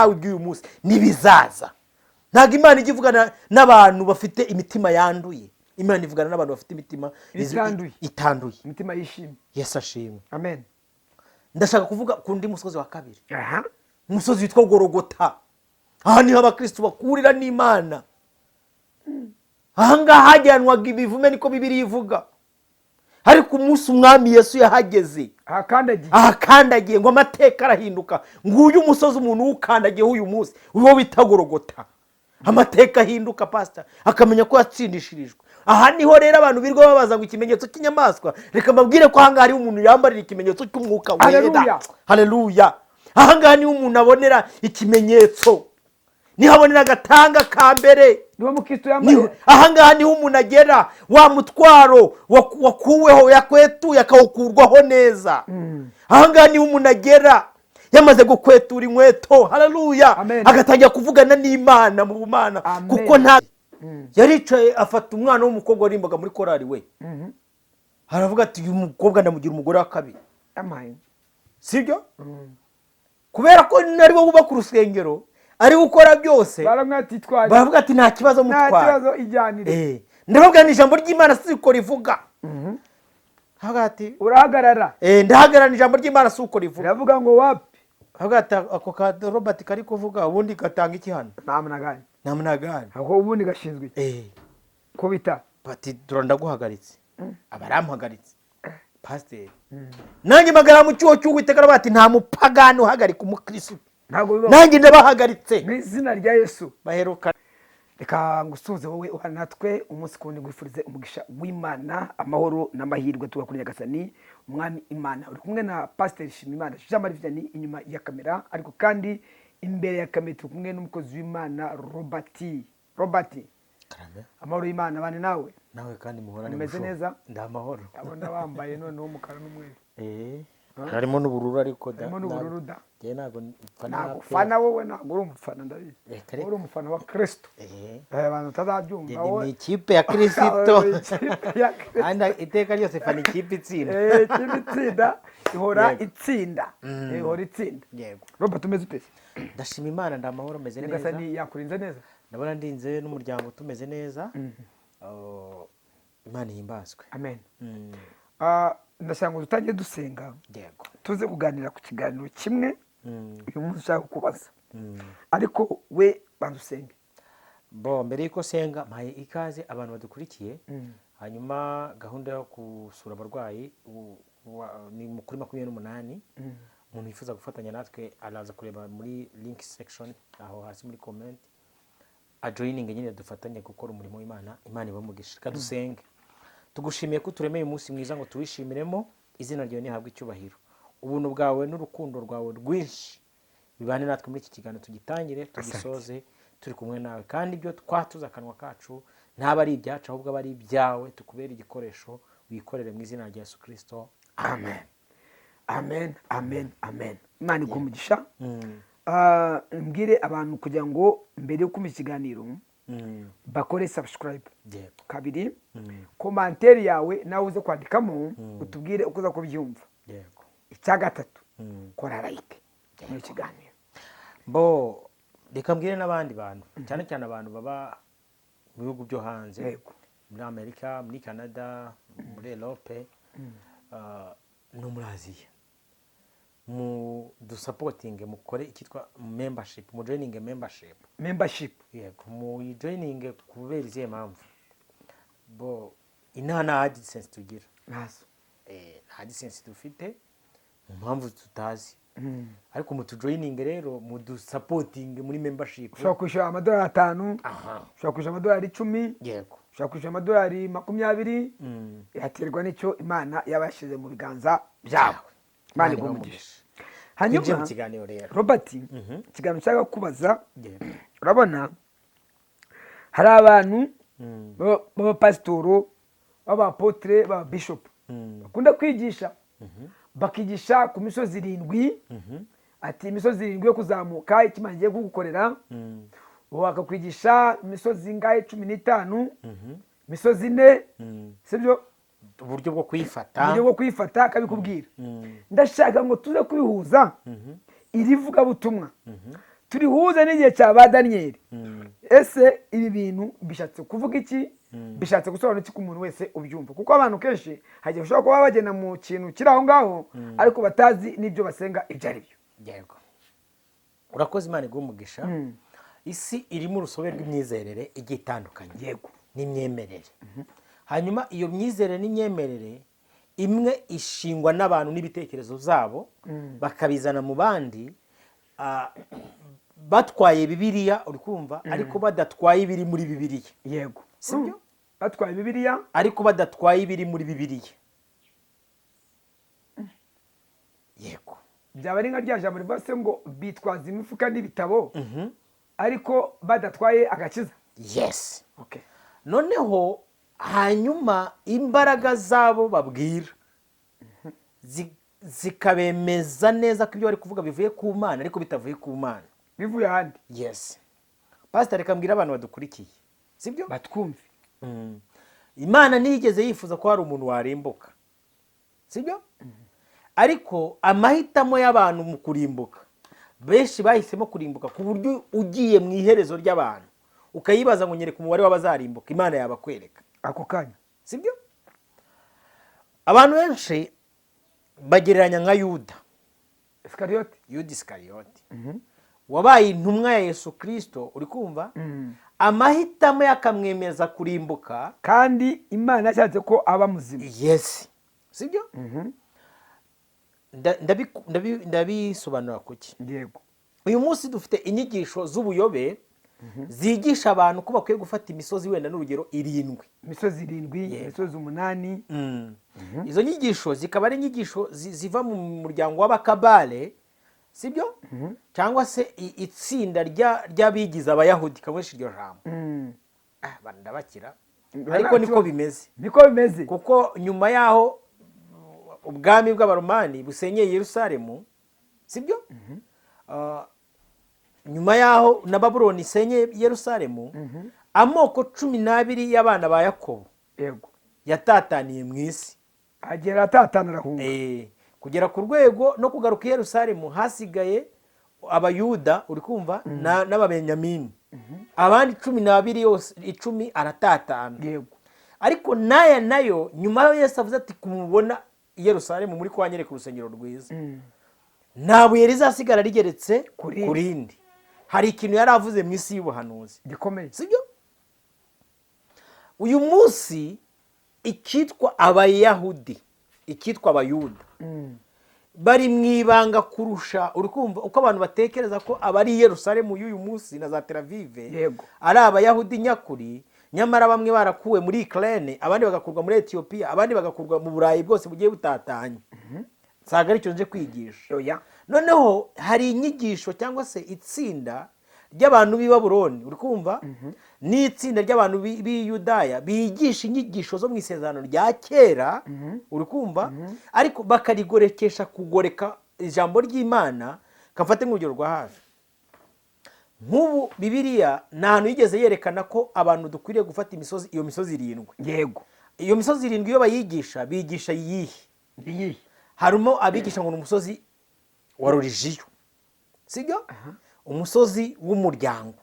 uyu munsi nibizaza. Ntago Imana ivugana n'abantu bafite imitima yanduye. Imana ivugana n'abantu bafite imitima itanduye, imitima yishimye. Yesu ashimwe. Amen. Ndashaka kuvuga ku ndi musozi wa kabiri. Umusozi witwa Gorogota. Aha niho abakristo bakurira n'Imana. Ahanga hajyanwaga ibivume niko Bibiliya ivuga. Ariko umunsi umwami Yesu yahageze, ahakandagiye ngo amateka arahinduka. Nguyu umusozi umuntu ukandagiye uyu munsi uwo bita Gorogota. Amateka ahinduka pastor, akamenya ko yatsindishirijwe. Aha niho rero abantu birwa babaza ngo ikimenyetso cy'inyamaswa. Reka mbabwire ko ahanga hari umuntu yambarira ikimenyetso cy'umwuka wera. Haleluya. Ahanga niho umuntu abonera ikimenyetso. Niho abonera agatanga ka mbere. Niho mukristo yambaye. Ahanga niho umuntu agera wa mutwaro wakuweho yakwetuye akawukurwaho neza. Ahanga niho umuntu agera yamaze gukwetura inkweto. Haleluya. Agatangira kuvugana n'Imana mu bumana kuko nta yaricaye afata umwana w'umukobwa warimbaga muri korari we. Haravuga ati uyu mukobwa ndamugira umugore wa kabiri. Sibyo? Kubera ko nari bo bubaka urusengero ari gukora byose baravuga ati nta kibazo mutwara, nta kibazo ijyanire. Ndababwira ni ijambo ry'Imana siko rivuga. Havuga ati urahagarara. Ndahagarara, ijambo ry'Imana siko rivuga. Iravuga ngo wapi? Havuga ati ako ka Robert kari kuvuga ubundi gatanga iki hano? Namunagani. Aho ubundi gashinzwe. Ko bita bati ndaguhagaritse. Abaramuhagaritse. Pastor. Nanjye magara mu cyuho cy'Uwiteka bati nta mupagani uhagarika umukristo. Nanjye ndabahagaritse mu izina rya Yesu. Baheruka. Reka ngusuze wowe uhanatwe umunsi kundi gwifurize umugisha w'Imana, amahoro n'amahirwe tugakuri Nyagasani umwami Imana. Uri kumwe na Pastor Shimimana Jean Marie Vianney inyuma ya kamera, ariko kandi imbere ya kamera turi kumwe n'umukozi w'Imana Robert. Karame. Amahoro y'Imana bane nawe kandi muhorane meze neza. Ndamahoro. Abona bambaye none umukara n'umweru. Harimo n'ubururu ariko harimo n'ubururu da. Je nago fana wowe nago uri umufana ndabizi. Uri umufana wa Kristo. Abantu tazabyumva wowe. Ni ikipe ya Kristo. Anda iteka ryose fana ikipe itsinda. Ikipe itsinda ihora itsinda. Ihora itsinda. Yego. Robert tumeze ute? Ndashima Imana ndamahoro meze neza. Nyagasani yakurinze neza. Ndabona ndinze n'umuryango tumeze neza. Imana ihimbazwe. Amen. Ndashaka ngo dutangiye dusenga. Yego. Tuze kuganira ku kiganiro kimwe uyu munsi ushaka kubaza. Ariko we bandusenge. Mbere yuko senga mpaye ikaze abantu badukurikiye. Hanyuma gahunda yo gusura abarwayi ni mu kuri 28. Umuntu yifuza gufatanya natwe araza kureba muri link section aho hasi muri comment. Ajoininge nyine dufatanye gukora umurimo w'Imana. Imana ibamugisha. Kadusenge. Tugushimiye ko turemeye umunsi mwiza ngo tuwishimiremo, izina ryawe nihabwe icyubahiro. Ubuntu bwawe n'urukundo rwawe rwinshi bibane natwe muri iki kiganiro tugitangire tugisoze turi kumwe nawe, kandi ibyo twatuza akanwa kacu ntaba ari ibyacu ahubwo aba ari ibyawe, tukubera igikoresho wikorere mu izina rya Yesu Kristo. Amen. Amen. Amen. Amen. Imana igumugisha. Mbwire abantu kugira ngo mbere yo kumva ikiganiro bakore subscribe. Yego. Kabiri commentaire yawe nawe uze kwandikamo utubwire uko uza kubyumva. Yego. Icya gatatu kora like mu kiganiro. Reka mbwire n'abandi bantu cyane cyane abantu baba mu bihugu byo hanze. Yego. Muri Amerika, muri Canada, muri Europe, no muri Aziya. Supporting mukore ikitwa membership, mu joining membership. Yego, mu joining kubera izihe mpamvu. Inana AdSense tugira. Nazo. AdSense dufite impamvu tutazi. Ariko mu joining rero mu supporting muri membership. Ushobora kwishyura amadolari 5. Ushobora kwishyura amadolari 10. Yego. Ushobora kwishyura amadolari 20. Yaterwa n'icyo Imana yabashize mu biganza byawe. Imana igumugisha. Hanyuma ikiganiro rero Robert, ikiganiro cyangwa kubaza. Urabona hari abantu baba pasitoro, baba apotre, baba bishop bakunda kwigisha, bakigisha ku misozi 7. Ati imisozi 7 yo kuzamuka Imana igiye kugukorera. Bakakwigisha imisozi ngahe 15, imisozi 4. Sibyo uburyo bwo kwifata akabikubwira. Ndashaka ngo tuze kubihuza irivuga butumwa turihuze n'igihe cya ba daniyeli. Ese ibi bintu bishatse kuvuga iki? Bishatse gusobanura iki ku muntu wese ubyumva? Kuko abantu kenshi hagiye ushobora kuba bagenda mu kintu kiri aho ngaho ariko batazi n'ibyo basenga ibyo ari byo. Yego, urakoze, Imana iguhe umugisha. Isi irimo urusobe rw'imyizerere igiye itandukanye. Yego, n'imyemerere. Hanyuma iyo myizerere n'imyemerere imwe ishingwa n'abantu n'ibitekerezo zabo, bakabizana mu bandi batwaye Bibiliya, uri kumva, ariko badatwaye ibiri muri Bibiliya. yego, sibyo? batwaye Bibiliya ariko badatwaye ibiri muri Bibiliya. Yego, byaba ari nka rya jambo rivuga se ngo bitwaza imifuka n'ibitabo ariko badatwaye agakiza. yes. Okay. Noneho hanyuma imbaraga zabo babwira zikabemeza neza ko ibyo bari kuvuga bivuye ku Mana ariko bitavuye ku Mana, bivuye ahandi. yes. Pastor, reka mbwira abantu badukurikiye, sibyo, batwumve. Imana ntiyigeze yifuza ko hari umuntu warimbuka, sibyo, ariko amahitamo y'abantu mu kurimbuka, benshi bahisemo kurimbuka ku buryo ugiye mu iherezo ry'abantu ukayibaza ngo nyereka umubare w'abazarimbuka, Imana yabakwereka ako kanya, sibyo. Abantu benshi bagereranya nka Yuda Iskariyoti, wabaye intumwa ya Yesu Kristo, uri kumva, amahitamo yakamwemeza kurimbuka kandi Imana yashatse ko aba muzima. yes, sibyo. Ndabisobanura kuki. Yego, uyu munsi dufite inyigisho z'ubuyobe zigisha abantu ko bakwiye gufata imisozi, wenda n'urugero 7, imisozi 7, imisozi 8. Izo nyigisho zikaba ari inyigisho ziva mu muryango w'abakabale, sibyo, cyangwa se itsinda ry'abigize abayahudi, kabweshi iryo jambo. Ndabakira, ariko niko bimeze, kuko nyuma yaho ubwami bw'abaromani busenyeye Yerusalemu, sibyo, nyuma yaho na Babuloni isenye Yerusalemu, amoko 12 y'abana ba Yakobo, yego, yatataniye mu isi, agera atatanira hunga, kugera ku rwego no kugaruka i Yerusalemu hasigaye abayuda, uri kumva, n'ababenyamini. Abandi 12 yose 10 aratatana. Yego, ariko nayo nyuma yo Yesu avuze ati kumubona i Yerusalemu muri kwanyereka urusengero rwiza, nta buye rizasigara rigeretse kurindi. Hari ikintu yari avuze mu isi y'ubuhanuzi gikomeye, sibyo. Uyu munsi ikitwa abayahudi, ikitwa abayuda, bari mwibanga kurusha, uri kumva, uko abantu batekereza ko abari i Yerusalemu y'uyu munsi na za Tel Aviv ari abayahudi nyakuri, nyamara bamwe barakuwe muri Ukraine, abandi bagakurwa muri Ethiopia, abandi bagakurwa mu Burayi bwose bugiye butatanye. Saga aricyo nje kwigisha. Noneho hari inyigisho cyangwa se itsinda ry'abantu b'i Babuloni, uri kumva, n'itsinda ry'abantu b'i Yudaya bigisha inyigisho zo mu isezerano rya kera, uri kumva, ariko bakarigorekesha kugoreka ijambo ry'Imana. Kafate nk'urugero rwa hafi, nk'ubu Bibiliya nta hantu yigeze yerekana ko abantu dukwiriye gufata imisozi, iyo misozi 7. Yego, iyo misozi 7 iyo bayigisha bigisha yihe. Harimo abigisha ngo umusozi wa Rorijiyo, sibyo, umusozi w'umuryango,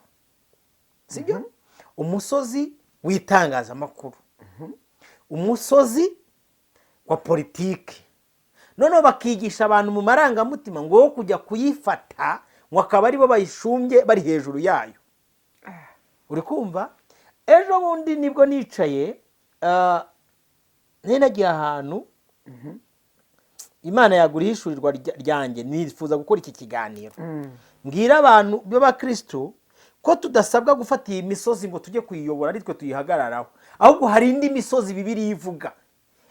sibyo, umusozi w'itangazamakuru, umusozi wa politiki. Noneho bakigisha abantu mu marangamutima ngo wo kujya kuyifata ngo akaba ari bo bayishumbye bari hejuru yayo, uri kumva. Ejo bundi nibwo nicaye nagiye ahantu, Imana yagura ihishurirwa ryanjye, nifuza gukora iki kiganiro, mbwira abantu b'abakristo ko tudasabwa gufata iyi misozi ngo tujye kuyiyobora ari twe tuyihagararaho, ahubwo hari indi misozi Bibiliya ivuga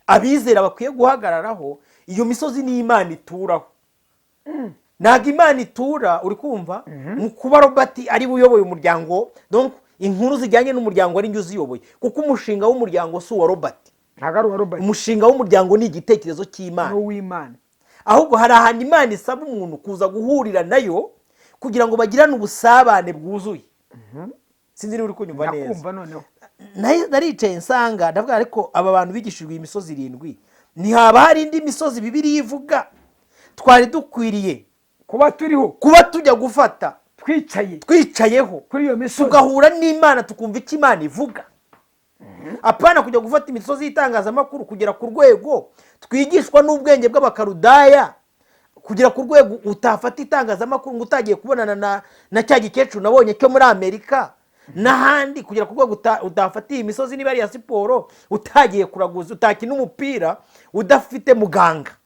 abizera bakwiye guhagararaho. Iyo misozi ni Imana ituraho, ntabwo Imana itura, uri kumva, mu kuba Robert ari buyoboye umuryango, donc inkuru zijyanye n'umuryango ari njye uziyoboye, kuko umushinga w'umuryango si uwa Robert. Umushinga w'umuryango ni igitekerezo cy'Imana, ahubwo hari ahantu Imana isaba umuntu kuza guhurira nayo kugira ngo bagirane ubusabane bwuzuye. Sinzi niba uri kunyumva neza. Naricaye nsanga ndavuga, ariko aba bantu bigishijwe iyi misozi 7, ntihaba hari indi misozi Bibiliya ivuga twari dukwiriye kuba tujya gufata twicayeho kuri iyo misozi tugahura n'Imana tukumva icyo Imana ivuga. Apana kujya gufata imisozi y'itangazamakuru kugera ku rwego twigishwa n'ubwenge bw'abakarudaya, kugera ku rwego utafata itangazamakuru ngo utagiye kubonana na cya gikecuru nabonye cyo muri Amerika n'ahandi, kugera ku rwego utafatiye imisozi niba ari ya siporo, utagiye kuraguza, utakina umupira udafite muganga.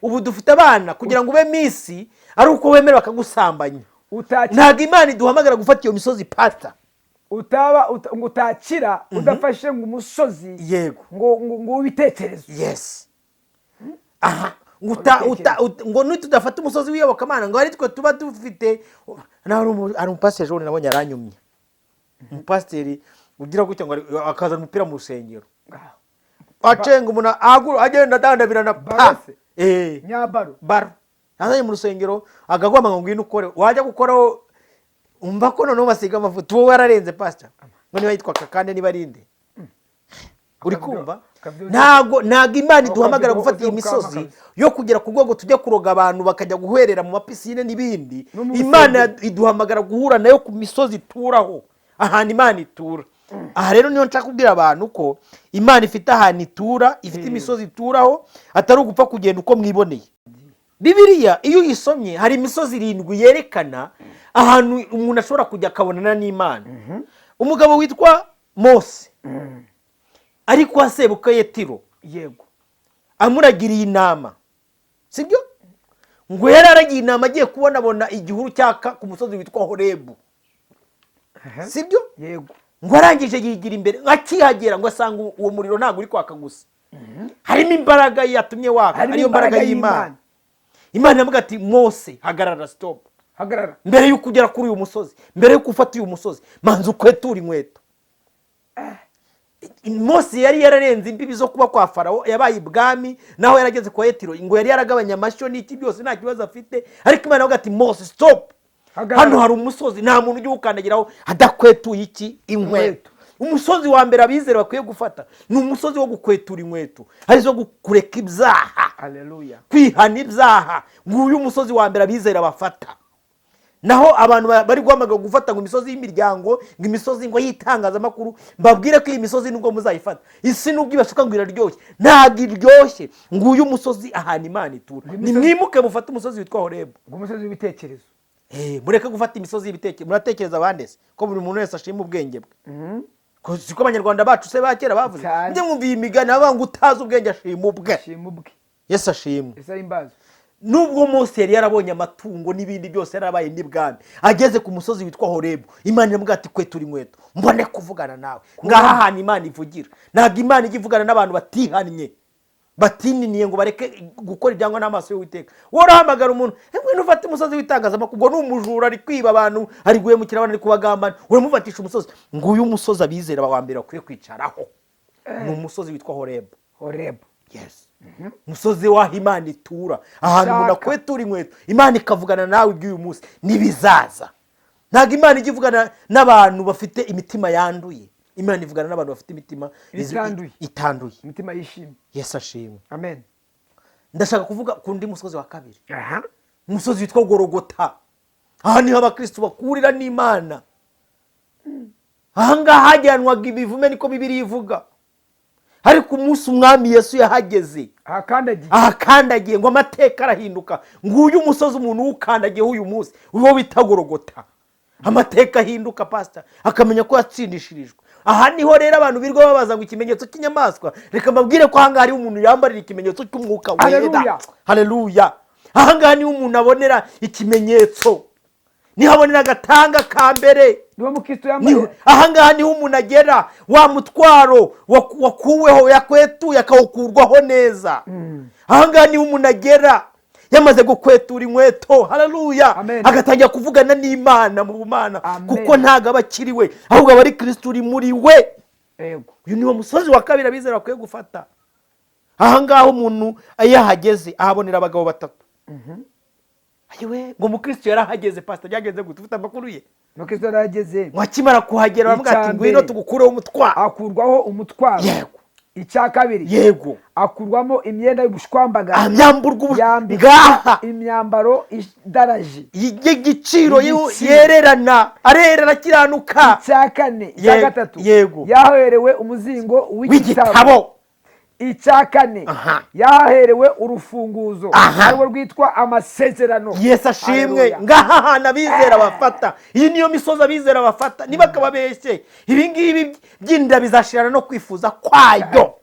Ubu dufite abana kugira ngo ube misi ari uko wemera bakagusambanya. Ntabwo Imana iduhamagara gufata iyo misozi pasta. ngo utakira udafashe ngo umusozi yego ngo ubitekerezo. Yes. Aha ngo nitudafata umusozi w'iyobokamana ngo ari twe tuba dufite. Ari umupasiteri jone nabonye aranyumye, umupasiteri ugira gutya ngo akazana umupira mu rusengero acenga umuntu agenda dandabira na nyabaro baro azanye mu rusengero agagwama ngo ngwino ukore, wajya gukoraho umva ko noneho basiga amavuta wowe wararenze pastor ngo niba yitwa Kakande niba arinde. Uri kumva? Ntago Imana iduhamagara gufata iyi misozi yo kugera ku rwego tujya kuroga abantu bakajya guhwerera mu mapisine n'ibindi. Imana iduhamagara guhura nayo ku misozi turaho, ahantu Imana itura. Aha rero niyo nshaka kubwira abantu ko Imana ifite ahantu itura, ifite imisozi ituraho, atari ugupfa kugenda uko mwiboneye. Bibiliya iyo uyisomye hari imisozi 7 yerekana ahantu umuntu ashobora kujya akabonana n'Imana. Umugabo witwa Mose ariko asebuka Yetiro, yego, amuragiriye inama, sibyo? Ngo yararagiye inama agiye kubonabona igihuru cyaka ku musozi witwa Horebu, sibyo? Yego. Ngo arangije yigira imbere akihagera ngo asanga uwo muriro ntago uri kwaka gusa, harimo imbaraga yatumye waka, ariyo mbaraga y'Imana. Imana yavuga ati Mose hagarara, stop, hagarara, mbere yo kugera kuri uyu musozi, mbere yo gufata uyu musozi manzi ukwetura inkweto. Mose yari yararenze imbibi zo kuba kwa Farao, yabaye ibwami naho yarageze kwa Yetiro, ngo yari yaragabanya amashyo n'iki byose nta kibazo afite, ariko Imana yavuga ati Mose stop, hano hari umusozi nta muntu ujye ukandagiraho adakwetuye iki inkweto. Umusozi wa mbere abizera bakwiye gufata ni umusozi wo gukwetura inkweto, arizo kureka ibyaha. Haleluya. Kwihana ibyaha, nguyu umusozi wa mbere abizera bafata. Naho abantu bari guhamagara gufata ngo imisozi y'imiryango, ngo imisozi ngo yitangazamakuru, mbabwire ko iyi misozi nubwo muzayifata isi nubwo ibashuka ngo iraryoshye, ntabwo iryoshye. Nguyu umusozi ahantu Imana itura. Nimwimuke mufate umusozi witwa Horebu, umusozi w'ibitekerezo. Mureke gufata imisozi y'ibitekerezo. Muratekereza abandese ko buri muntu wese ashima ubwenge bwe. Siko abanyarwanda bacu se bakera bavuze njye mwumviye imigani avuga ngo utazi ubwenge ashima ubwe. Yesu ashimwe. Ese imbazo. Nubwo Mose yari yarabonye amatungo n'ibindi byose yarabaye n'ibwami, ageze ku musozi witwa Horebu, Imana iramubwira ati kwetura inkweto mbone kuvugana nawe. Ngaha ahantu Imana ivugira. Ntabwo Imana ijya ivugana n'abantu batihannye, batininiye ngo bareke gukora ibyangwa n'amaso y'Uwiteka. Wowe urahamagara umuntu ngwino ufate umusozi w'itangazamakuru, ubwo ni umujura ari kwiba abantu, ari guhemukira abantu, ari kubagambana, uramufatisha umusozi. Nguyu umusozi abizera wa mbere bakwiye kwicaraho ni umusozi witwa Horebu. Horebu. Yes. Musozi wa Imana itura, ahantu umuntu akwetura inkweto, Imana ikavugana nawe iby'uyu munsi n'ibizaza. Ntabwo Imana ijya ivugana n'abantu bafite imitima yanduye, Imana ivugana n'abantu bafite imitima itanduye, imitima yishimye. Yesu ashimwe. Amen. Ndashaka kuvuga ku ndi musozi wa kabiri, umusozi witwa Gologota. Aha niho abakristo bakurira n'Imana. Aha ngaha hajyanwaga ibivume, niko Bibiliya ivuga. Ariko umunsi umwami Yesu yahageze, ahakandagiye ngo amateka arahinduka. Nguyu umusozi umuntu ukandagiye uyu munsi uwo bita Gologota, amateka ahinduka pastor, akamenya ko yatsindishirijwe. Aha niho rero abantu birwa babaza ngo ikimenyetso cy'inyamaswa, reka mbabwire ko aha ngaha ari umuntu yambarira ikimenyetso cy'umwuka wera. Haleluya. Aha ngaha ni umuntu abonera ikimenyetso, nihabonera agatanga ka mbere. Aha ngaha niho umuntu agera wa mutwaro wakuweho, yakwetuye akawukurwaho neza. Aha ngaha niho umuntu agera yamaze gukwetura inkweto. Haleluya. Agatangira kuvugana n'Imana mu bumana, kuko ntago abakiriwe ahubwo abari Kristo uri muri we. Uyu ni wo musozi wa kabiri abizera bakwiye gufata. Aha ngaha umuntu ayahageze ahabonera abagabo 3. Ayiwe ngo mukristo yarahageze pastor, byageze gute? Ufite amakuru ye? Mukristo yarahageze, mwakimara kuhagera bamubwira ati ngwino tugukureho umutwaro. Akurwaho umutwaro. Yego. icya kabiri yego akurwamo imyenda y'ubushwambagara yamburwa yambikwa imyambaro idaraje y'igiciro yererana arerera akiranuka. icya kane icya gatatu yego yaherewe umuzingo w'igitabo. w'igitabo. icya kane yaherewe urufunguzo arwo rwitwa amasezerano. Yesu ashimwe. ngaha hantu abizera bafata, iyi niyo misozi abizera bafata, niba akababeshye ibi ngibi by'inda bizashirana no kwifuza kwayo.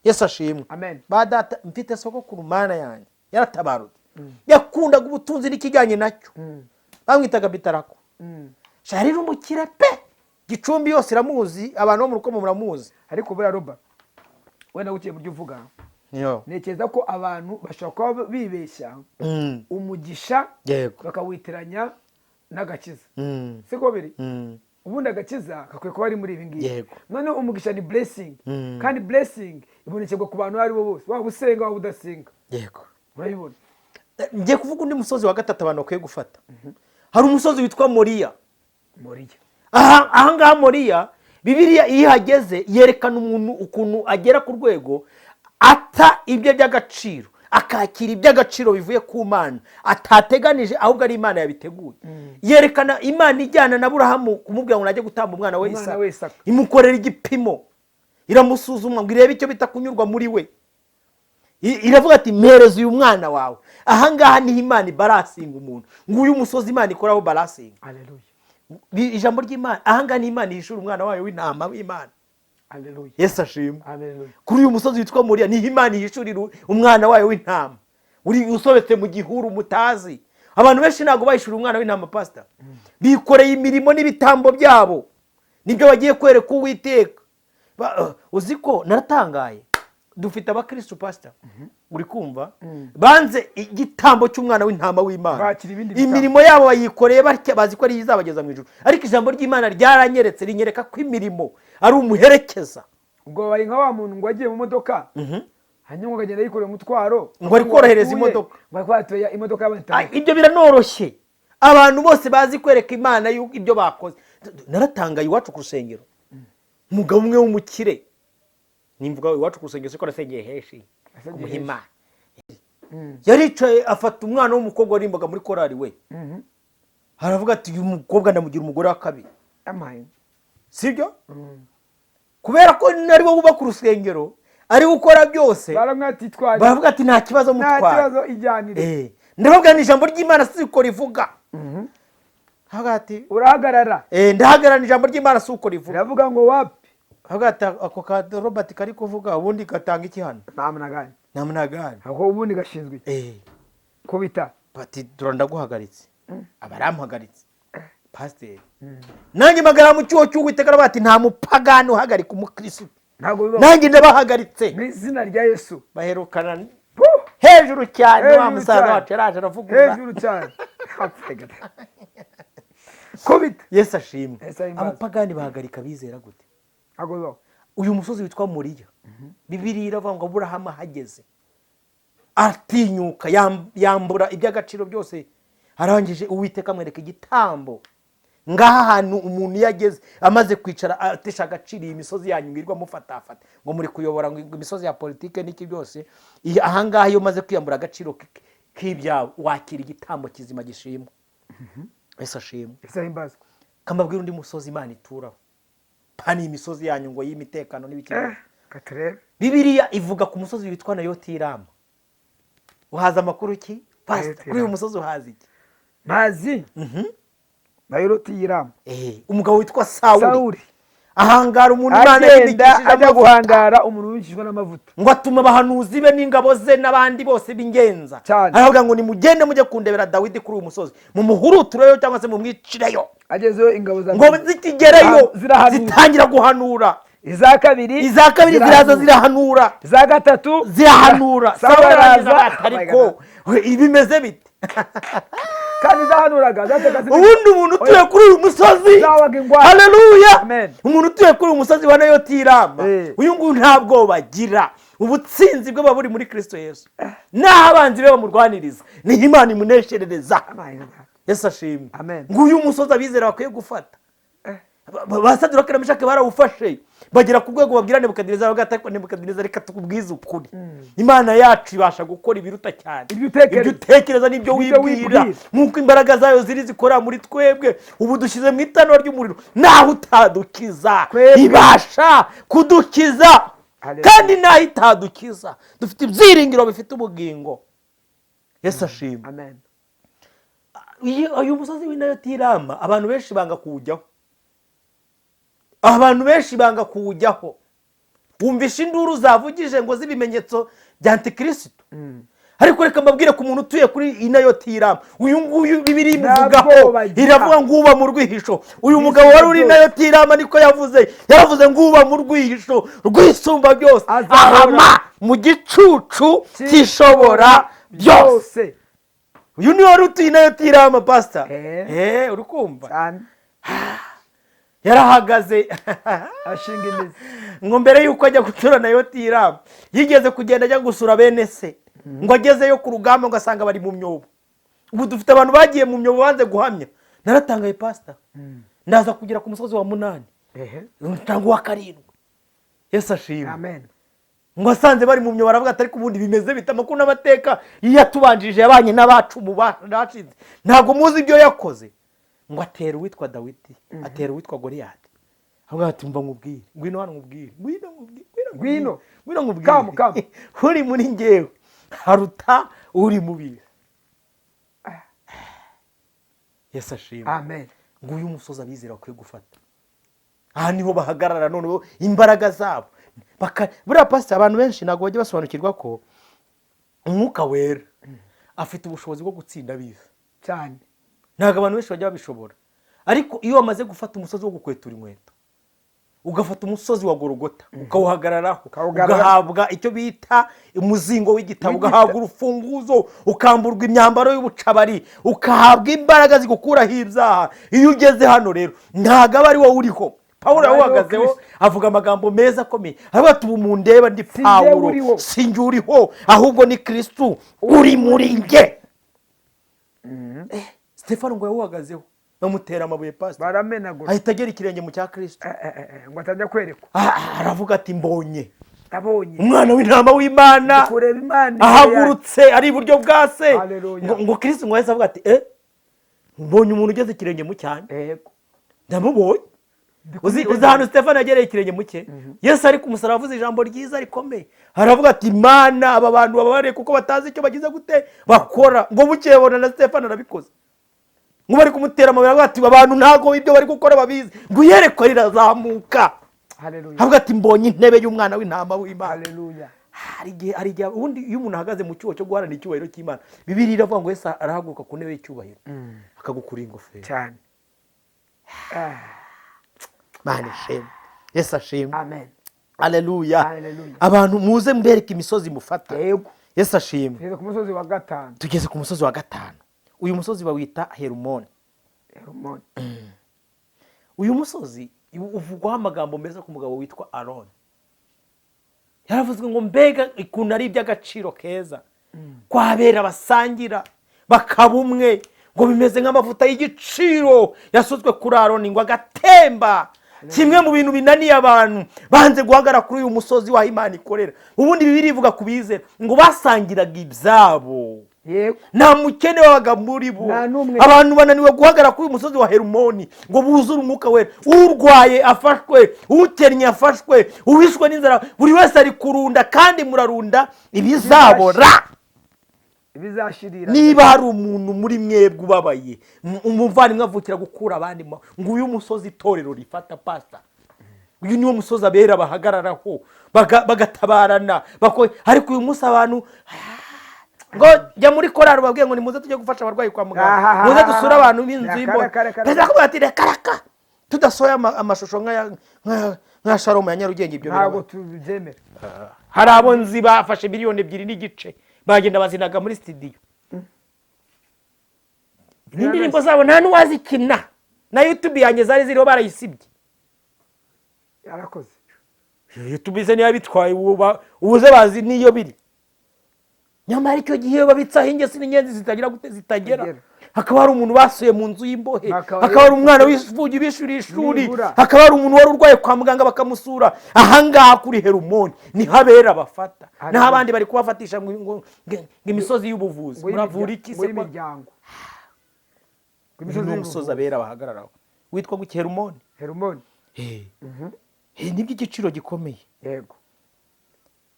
Yesu ashimwe. Amen. Badata mfite sogokuru mana yanjye yaratabarutse, yakundaga ubutunzi n'ikijyanye nacyo, bamwitaga Bitarako. Shari n'umukire pe, Gicumbi yose iramuzi, abantu bo mu rukomo muramuzi. Ariko buriya Roba wenda ukiye mu byo uvuga, ntekereza ko abantu bashobora kuba bibeshya umugisha bakawitiranya n'agakiza. siko biri? ubundi agakiza kakwiye kuba ari muri ibi ngibi. noneho umugisha ni blessing, kandi blessing ibonekerwa ku bantu abo ari bo bose, waba usenga waba udasenga. urabibona. ngiye kuvuga undi musozi wa gatatu abantu bakwiye gufata. hari umusozi witwa Moriya. aha ngaha Moriya, Bibiliya iyo ihageze yerekana umuntu ukuntu agera ku rwego ata ibyo by'agaciro, akakira iby'agaciro bivuye ku Mana atateganije, ahubwo ari Imana yabiteguye. yerekana Imana ijyana na Aburahamu kumubwira ngo najye gutamba umwana we Isaka, imukorera igipimo, iramusuzuma ngo irebe icyo bita kunyurwa muri we, iravuga ati mpereza uyu mwana wawe. aha ngaha niho Imana ibarasinga umuntu, nguyu umusozi Imana ikoraho barasinga. ijambo ry'Imana aha ngaha ni Imana yishura umwana wayo w'intama w'Imana. Yesu ashimwe. kuri uyu musozi witwa Moriya niho Imana yishurira umwana wayo w'intama uri usobetse mu gihuru mutazi. abantu benshi ntabwo bayishura umwana w'intama pastor, bikoreye imirimo n'ibitambo byabo, nibyo bagiye kwereka Uwiteka. uzi ko naratangaye, dufite abakristo pastor, uri kumva, banze igitambo cy'umwana w'intama w'Imana, imirimo yabo bayikoreye batya, bazi ko ari izabageza mu ijuru. ariko ijambo ry'Imana ryaranyeretse, rinyereka ko imirimo ari umuherekeza. ubwo bari nka wa muntu ngo agiye mu modoka hanyuma ukagenda yikoreye umutwaro ngo ari korohereza imodoka, ngo kwatuye imodoka y'abantu. ibyo biranoroshye. abantu bose bazi kwereka Imana ibyo bakoze. naratangaye iwacu ku rusengero, umugabo umwe w'umukire, nimvuga iwacu ku rusengero siko arasengeye heshi umuhima, yaricaye afata umwana w'umukobwa warimbaga muri korari we, aravuga ati uyu mukobwa ndamugira umugore wa kabiri. sibyo? kubera ko nari wo wubaka urusengero ari gukora byose, baravuga ati nta kibazo mutwara, ndababwira ni ijambo ry'Imana siko rivuga. ati urahagarara, ndahagarara, ijambo ry'Imana siko rivuga. ravuga ngo wapi? ako ka Robert kari kuvuga ubundi gatanga iki hano? Namunagani. aho ubundi gashinzwe ko bita bati turandaguhagaritse, abarampagaritse pastor. nanjye magara mu cyuho cy'Uwiteka bati nta mupagani uhagarika umukristo, nanjye ndabahagaritse mu izina rya Yesu. baherukana hejuru cyane, wa musaza wacu yaraje aravuga hejuru cyane. ko bita. Yesu ashimwe. abapagani bahagarika bizera gute? uyu musozi witwa Moriya, Bibiliya iravuga ngo Aburahamu ahageze atinyuka, yambura iby'agaciro byose, arangije Uwiteka amwereka igitambo. ngaha hantu umuntu yageze amaze kwicara atesha agaciro iyi misozi yanyu mwirwa mufatafata ngo muri kuyobora ngo imisozi ya politike n'iki byose, aha ngaha iyo maze kwiyambura agaciro k'ibyawe wakira igitambo kizima gishimwa. Yesu ashimwe. kambabwira undi musozi Imana ituraho, pani imisozi yanyu ngo y'imitekano n'ibikino. Bibiliya ivuga ku musozi witwa Nayotirama. uhaza amakuru ki pastor? kuri uyu musozi uhazi iki? mazi Nayotirama. umugabo witwa Sawuli ahangara umuntu Imana yimikishije ajya guhangara umuntu wimikishijwe n'amavuta, ngo atuma abahanuzi be n'ingabo ze n'abandi bose b'ingenza, aravuga ngo nimugende mujye kundebera Dawidi kuri uyu musozi, mumuhurutureyo cyangwa se mumwicireyo. agezeyo ingabo za ngo zikigereyo zitangira guhanura. iza kabiri ziraza zirahanura, iza gatatu zirahanura. Sawuli araza ariko ibimeze bite? kandi zahanuraga ubundi umuntu utuye kuri uyu musozi, haleluya, umuntu utuye kuri uyu musozi wa Nayotirama, uyu nguyu ntabwo bagira ubutsinzi bwe buri muri Kristo Yesu, naho abanzi be bamurwaniriza niho Imana imunesherereza. Yesu ashimwe. nguyu umusozi abizera bakwiye gufata. basadura ko Meshaki barawufashe bagera ku rwego babwira Nebukadinezari bavuga ati Nebukadinezari reka tukubwize ukuri Imana yacu ibasha gukora ibiruta cyane ibyo utekereza n'ibyo wibwira nk'uko imbaraga zayo ziri zikora muri twebwe ubu dushyize mu itanura ry'umuriro naho utadukiza ibasha kudukiza kandi naho itadukiza dufite ibyiringiro bifite ubugingo. Yesu ashimwe. Amen. Uyu musozi w'Inayotirama abantu benshi banga kuwujyaho, abantu benshi banga kuwujyaho. Wumvisha induru zavugije ngo z'ibimenyetso bya Antikristo, ariko reka mbabwire ku muntu utuye kuri Inayotirama, uyu nguyu Bibiliya imuvugaho iravuga ngo uba mu rwihisho. Uyu mugabo wari uri Inayotirama niko yaravuze ngo uba mu rwihisho rwisumba byose, ahama mu gicucu cyishobora byose. Uyu ni wari utuye Inayotirama pastor. Uri kumva yarahagaze ashinga imizi ngo mbere yuko ajya gutura Inayotirama yigeze kugenda ajya gusura bene se, ngo agezeyo ku rugamba ngo asanga bari mu myobo. Ubu dufite abantu bagiye mu myobo banze guhamya. Naratangaye pastor, ndaza kugera ku musozi wa 8 cyangwa wa 7. Yesu ashimwe. Amen. Ngo asanze bari mu myobo aravuga ati ariko ubundi bimeze bita amakuru n'amateka yatubanjije yabanye n'abacu mu bashize ntago muzi ibyo yakoze. Ngo atera uwitwa Dawidi, atera uwitwa Goliyati. Avuga ati mva nkubwire, ngwino hano nkubwire, ngwino nkubwire. Come. Uri muri ngewe haruta uri mubiri. Yesu ashimwe. Amen. Ngo uyu musozi abizera bakwiye gufata. Aha niho bahagarara none imbaraga zabo. Buriya pastor abantu benshi ntago bajya basobanukirwa ko umwuka wera afite ubushobozi bwo gutsinda biza cyane. Ntago abantu benshi bajya babishobora, ariko iyo wamaze gufata umusozi wo gukwetura inkweto ugafata umusozi wa Golgota ukawuhagararaho ugahabwa icyo bita umuzingo w'igitabo, ugahabwa urufunguzo, ukamburwa imyambaro y'ubucabari, ukahabwa imbaraga zigukuraho ibyaha. Iyo ugeze hano rero ntago aba ari wowe uriho. Pawulo yahagazeho avuga amagambo meza akomeye aravuga ati ubu mundeba ndi Pawulo sinjye uriho ahubwo ni Kristo uri muri nge. Stefano ngo yahagazeho bamutera amabuye pastor baramenagura ahita agera ikirenge mu cya Kristo ngo atajya kwerekwa. Aravuga ati mbonye umwana w'intama w'Imana kureba Imana ahagurutse ari iburyo bwa se. Ngo Kristo ngo yahise avuga ati mbonye umuntu ugeze ikirenge mu cyane ndamubonye. Uzi hano Stefano yagereye ikirenge mu cye. Yesu ari ku musaraba avuze ijambo ryiza rikomeye aravuga ati Imana aba bantu babare kuko batazi icyo bagize gute bakora. Ngo bukebona na Stefano arabikoze, ngo bari kumutera amabuye aravuga ati abantu ntago ibyo bari gukora babizi, ngo yerekwa rirazamuka. Haleluya. Avuga ati mbonye intebe y'umwana w'intama w'Imana. Haleluya. Hari igihe ubundi iyo umuntu ahagaze mu cyuho cyo guharanira icyubahiro cy'Imana, Bibiliya iravuga ngo Yesu arahaguruka ku ntebe y'icyubahiro akagukura ingofero cyane. Mana ishimwe. Yesu ashimwe. Amen. Haleluya. Abantu muze mbereke imisozi mufata. Yesu ashimwe. Tugeze ku musozi wa 5. Tugeze ku musozi wa 5. Uyu musozi bawita Herumoni. Uyu musozi uvugwaho amagambo meza ku mugabo witwa Aroni. Yaravuzwe ngo mbega ikuntu ari iby'agaciro keza kwabera basangira bakaba umwe, ngo bimeze nk'amavuta y'igiciro yasutswe kuri Aroni ngo agatemba. Kimwe mu bintu binaniye abantu banze guhagara kuri uyu musozi wa Imana ikorera. Ubundi Bibiliya ivuga kubizera ngo basangiraga ibyabo, nta mukene wabaga muri bo. Abantu bananiwe guhagara kuri uyu musozi wa Herumoni ngo buzure umwuka wera. Urwaye afashwe, ukennye afashwe, uwishwe n'inzara, buri wese ari kurunda kandi murarunda ibizabora ibizashirira. Niba hari umuntu muri mwebwe ubabaye, umuvandimwe avukira gukura abandi, ngo uyu musozi itorero rifata pastor, uyu niwo musozi abera bahagararaho bagatabarana. Ariko uyu munsi abantu ngo jya muri korari babwiye ngo nimuze tujye gufasha abarwayi kwa muganga, muze dusura abantu b'inzu y'imbohe. Perezida kuvuga ati reka tudasoya amashusho nka Shalom ya Nyarugenge. Ibyo ntabwo tubyemera. Hari abo nzi bafashe 2.5 miliyoni bagenda bazinaga muri studio. Indirimbo zabo nta n'uwazikina na YouTube yanjye zari ziriho barayisibye. Yarakoze YouTube ze niyo bitwaye ubuze bazi niyo biri. Nyamara icyo gihe babitsaho ingesi n'inyenzi zitagira gute zitagera. hakaba hari umuntu basuye mu nzu y'imbohe, Hakaba hakaba hari umwana w'imfubyi bishuriye ishuri, Nibura. hakaba hari umuntu wari urwaye kwa muganga bakamusura. Ahangaha kuri Herumoni niho abera bafata, naho abandi bari kubafatisha ngo imisozi y'ubuvuzi. Muravura iki se? Imiryango Uyu ni umusozi abera bahagararaho witwa ngo Herumoni. Herumoni. Nibyo igiciro gikomeye. Yego.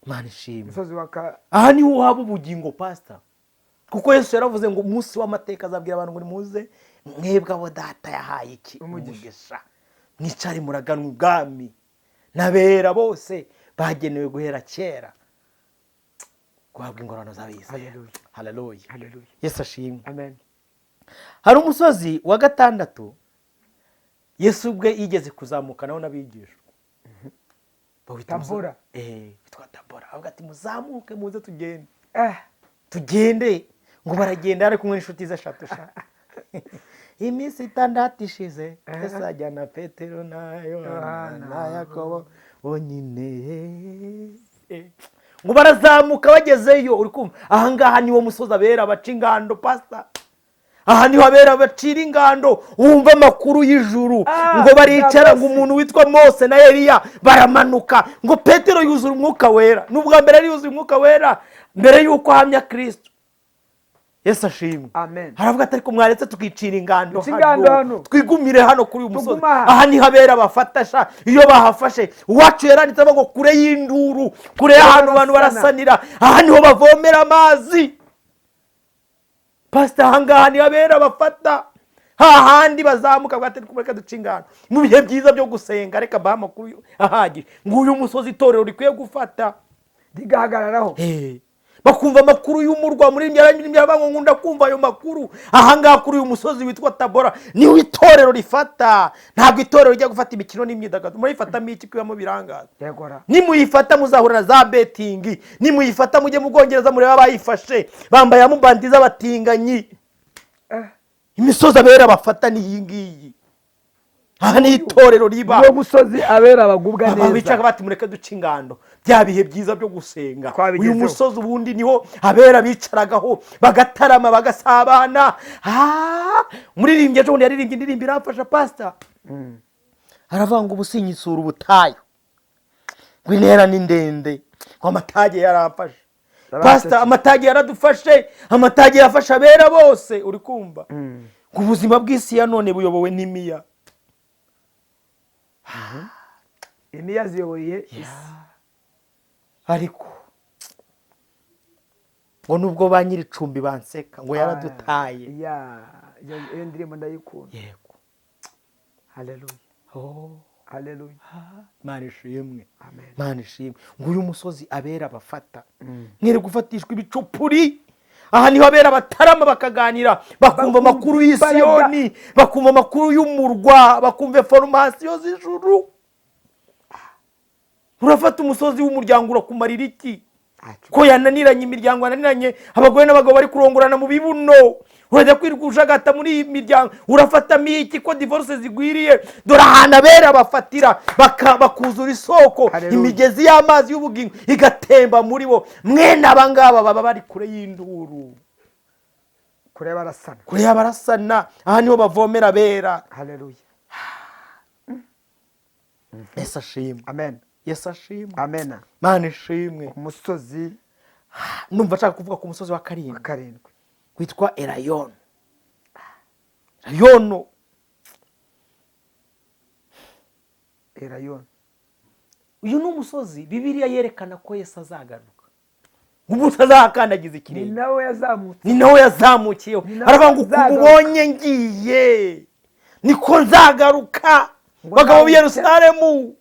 Imana ishimwe. Umusozi aha niho haba ubugingo pastor, kuko Yesu yaravuze ngo umunsi w'amateka azabwira abantu ngo nimuze mwebwe abo data yahaye iki umugisha, mwicare muraganwa ubwami n'abera bose bagenewe guhera kera guhabwa ingororano z'abizera. Haleluya. Yesu ashimwe. Amen. Hari umusozi wa gatandatu Yesu ubwe yigeze kuzamuka naho n'abigishwa. Tabora. Witwa Tabora. Avuga ati muzamuke muze tugende. Tugende ngo baragenda ari kumwe n'inshuti ze 3. Iminsi 6 ishize Yesu ajyana Petero na Yohana na Yakobo bonyine. Ngo barazamuka bagezeyo. Uri kumva ahangaha niwo musozi abera baca ingando pastor. Aha niho abera bacira ingando, wumva amakuru y'ijuru. Ngo baricara ngo umuntu witwa Mose na Eliya baramanuka, ngo Petero yuzura umwuka wera. N'ubwa mbere ari yuzuye umwuka wera mbere yuko ahamya Kristo. Yesu ashimwe. Amen. Haravuga ati ariko mwaretse tukicira ingando hano, twigumire hano kuri uyu musozi. Aha niho abera bafatasha. Iyo bahafashe uwacu yaranditse ngo kure y'induru, kure y'ahantu abantu barasanira, aha niho bavomera amazi. Pastor ahangaha niho abera bafata, hahandi bazamuka bwate kumureka duca ingano mu bihe byiza byo gusenga. Reka baha amakuru ahagije ngo uyu musozi itorero rikwiye gufata rigahagararaho, bakumva amakuru y'umurwa muri Nyabango. Nkunda kumva ayo makuru. Ahangaha kuri uyu musozi witwa Tabora niho itorero rifata. Ntabwo itorero rijya gufata imikino n'imyidagaduro. Murifatamo iki kwibamo birangaza? Nimuyifata muzahura na za betting, nimuyifata mujye mu Bwongereza mureba bayifashe bambaye amubandi z'abatinganyi. Imisozi abera bafata ni iyi ngiyi. Aha ni itorero riba. Uwo musozi abera bagubwa neza. Abicaga bati mureke duca ingando bya bihe byiza byo gusenga. Uyu musozi ubundi niho abera bicaragaho bagatarama bagasabana. Muririmbye ejo yaririmbye indirimbo irafasha pastor. Aravuga ngo ubusinyisura ubutayu ngo intera ni ndende, ngo amatage yarafashe. Pastor amatage yaradufashe, amatage yafasha abera bose. Uri kumva ngo ubuzima bw'isi ya none buyobowe n'imiya. Imiya ziyoboye isi. Ariko ngo nubwo ba nyiricumbi banseka ngo yaradutaye. Iyo ndirimbo ndayikunda. Yego. Haleluya. Haleluya. Imana ishimwe. Amen. Imana ishimwe. Ngo uyu musozi abera bafata mwere gufatishwa ibicupuri. Aha niho abera batarama bakaganira, bakumva amakuru y'Isiyoni, bakumva amakuru y'umurwa, bakumva formation z'ijuru. Urafata umusozi w'umuryango urakumarira iki? Ko yananiranye imiryango, yananiranye abagore n'abagabo bari kurongorana mu bibuno. Urajya kwirwushagata muri iyi miryango, urafatamo iki ko divorce zigwiriye? Dore ahantu abera bafatira bakuzura isoko, imigezi y'amazi y'ubugingo igatemba muri bo. Mwene abangaba baba bari kure y'induru, kure barasana, kure y'abarasana. Aha niho bavomera abera. Haleluya. Yesu ashimwe. Amen. Yesu ashimwe. Amen. Mana ishimwe. Umusozi numva nshaka kuvuga ku musozi wa karindwi witwa Elayono. Uyu ni umusozi Bibiliya yerekana ko Yesu azagaruka. Umuntu azakandagiza ikirenge. Ni nawe yazamukiyeho. Aravuga ngo kumubonye ngiye niko nzagaruka. Bagabo b'i Yerusalemu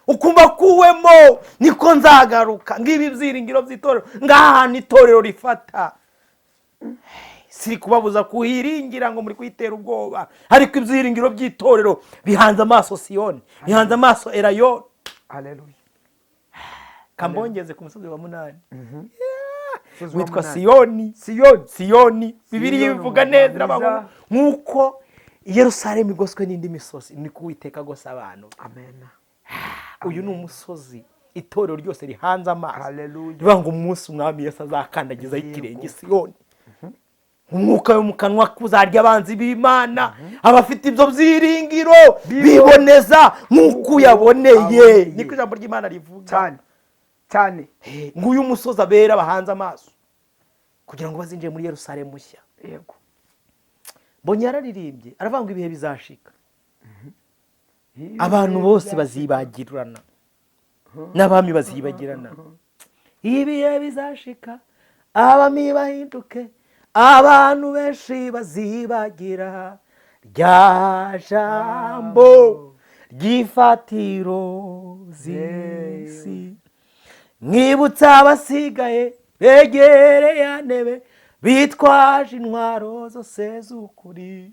ukumva kuwemo niko nzagaruka. Ngibi byiringiro by'itorero, ngaha ni itorero rifata. Siri kubabuza kuhiringira ngo muri kwitera ubwoba, ariko ibyiringiro by'itorero bihanze amaso Siyoni, bihanze amaso Elayono. Haleluya. Kambongeze ku musozi wa 8. Witwa Siyoni. Bibiliya ivuga neza irabaho nkuko Yerusalemu igoswe n'indi misozi ni kuwiteka gose abantu. Amen. Uyu ni umusozi itorero ryose rihanze amaso. Haleluya. Bivuga ngo umunsi umwami Yesu azakandagiza ikirenge Siyoni. umwuka wo mu kanwa kuzarya abanzi b'Imana abafite ibyo byiringiro biboneza nk'uko yaboneye niko ijambo ry'Imana rivuga cyane cyane. nguyu umusozi abera bahanze amaso kugira ngo bazinjire muri Yerusalemu nshya. Yego. Mbonye yararirimbye aravuga ngo ibihe bizashika abantu bose bazibagirana n'abami bazibagirana. Ibihe bizashika abami bahinduke abantu benshi bazibagira rya jambo ry'ifatiro z'isi. Mwibutsa abasigaye begereye ntebe bitwaje intwaro zose z'ukuri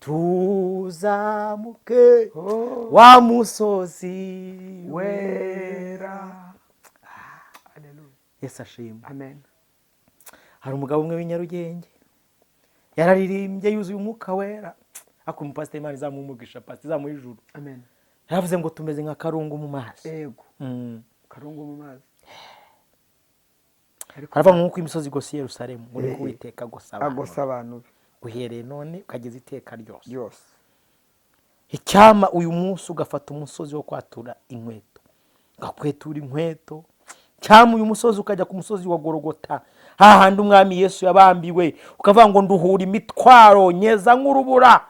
tuzamuke wa musozi wera. Yesu ashimwe. Amen. Hari umugabo umwe w'inyarugenge yararirimbye yuzuye umwuka wera ako umupasiteri Imana izamumugisha pasiteri izamuha ijuru. Amen. Yaravuze ngo tumeze nka karungu mu mazi. Yego. Karungu mu mazi. Aravuga nk'uko imisozi igose Yerusalemu ngo niko Uwiteka agosa abantu be uhereye none ukageza iteka ryose. Icyama uyu munsi ugafata umusozi wo kwatura inkweto ugakwetura inkweto. Cyama uyu musozi ukajya ku musozi wa Golgota hahandi umwami Yesu yabambiwe ukavuga ngo nduhura imitwaro nyeza nk'urubura.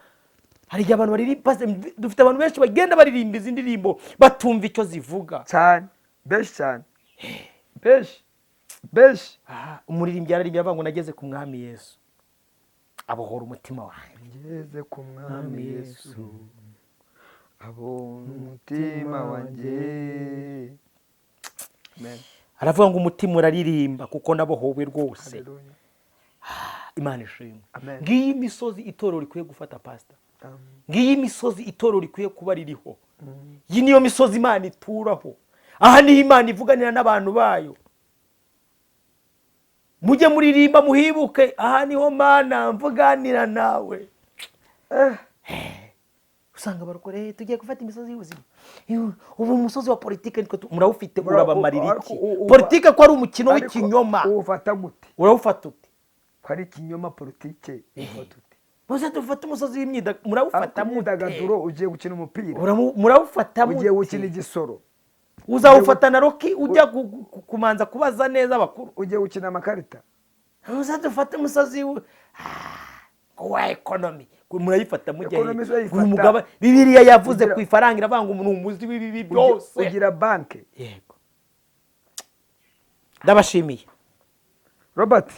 Hari igihe abantu baririmba, dufite abantu benshi bagenda baririmba izi ndirimbo batumva icyo zivuga cyane benshi cyane benshi. Umuririmbyi yararimbye avuga ngo nageze ku mwami Yesu abohora umutima wanjye. Ngeze ku mwami Yesu abona umutima wanjye. Amen. Aravuga ngo umutima uraririmba kuko nabohowe rwose. Imana ishimwe. Ngiyi imisozi itorero rikwiye gufata pastor. Ngiyi imisozi itorero rikwiye kuba ririho. Iyi niyo misozi Imana ituraho. Aha niho Imana ivuganira n'abantu bayo. Mujye muririmba muhibuke aha niho Mana mvuganira nawe. Usanga barokore tugiye gufata imisozi y'ubuzima. Ubu umusozi wa politike niko murawufite urabamarira iki? Politike ko ari umukino w'ikinyoma. Ufata gute? Urawufata ute? Ko ari ikinyoma politike ufata ute? Muze dufata umusozi w'imyidagaduro murawufata mwidagaduro ugiye gukina umupira. Murawufata ugiye gukina igisoro. Uzawufata na Rocky ujya kumanza kubaza neza abakuru. Ugiye gukina amakarita. Muze dufata umusozi wa economy. Murayifata mujye uyu mugaba Bibiliya yavuze ku ifaranga iravuga ngo umuntu umuzi w'ibibi byose ugira banke. Yego. Ndabashimiye Robert.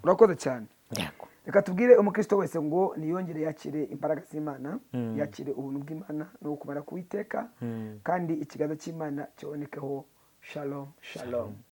Urakoze cyane. Yego. Reka tubwire umukristo wese ngo niyongere yakire imbaraga z'Imana, yakire ubuntu bw'Imana no kumara kuwiteka kandi ikiganza cy'Imana cyonekeho. Shalom.